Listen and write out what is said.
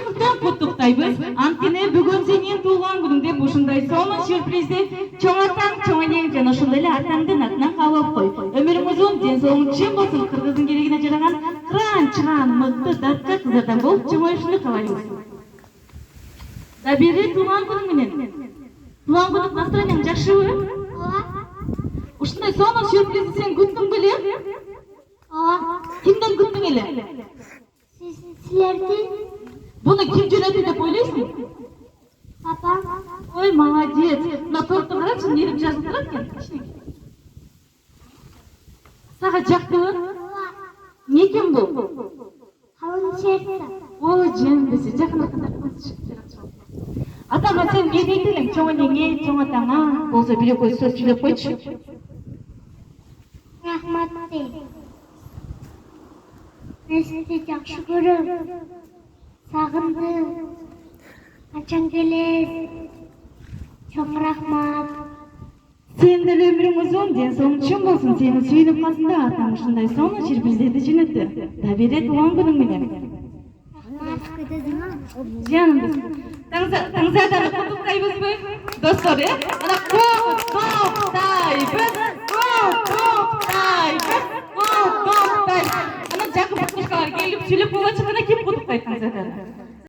Шындықтан құттықтайбыз. Анткени бүгін сенен туған күніңде ушундай сонун сюрпризди чоң атаң, чоң энең жана ошондой эле атаңдын атынан кабыл алып кой. Өмүрүң узун, ден соолугуң чын болсун. Кыргыздын керегине жараган кыран, чыган, мыкты, датча кыздардан болуп чоңоюшуңду каалайбыз. Да бери туған күнүң менен. Туған күнүк настроениең жакшыбы? Ушундай сонун сюрпризди сен күттүң беле? Кимден күттүң эле? Силерден? Буну ким жөнөттү деп ойлойсуң? Папам. Ой, молодец. Мына торту карачы, нерип жазып турат экен. Сага жактыбы? Эмне экен бул? Калын шерти. Ой, жембеси, жакынакында кылчы. Атама сен эмне дейт элең? Чоң энеңе, чоң атаңа болсо бир экөө сөз сүйлөп койчу. Рахмат дейм. Мен сизди жакшы көрөм. Сагындым. Качан келесиз? Чоң рахмат. Сен деле өмүрүң узун, ден соолугуң чын болсун. Сени сүйүнүп калсын да, атаң ушундай сонун сюрприздерди жөнөттү. Да бере туган күнүң менен. Жаным, таңзаданы құттықтайбызбы? Достор, ана құттықтайбыз. Ана жақын құттықталар келіп сөйлеп болған шығана кеп құттықтайды таңзаданы.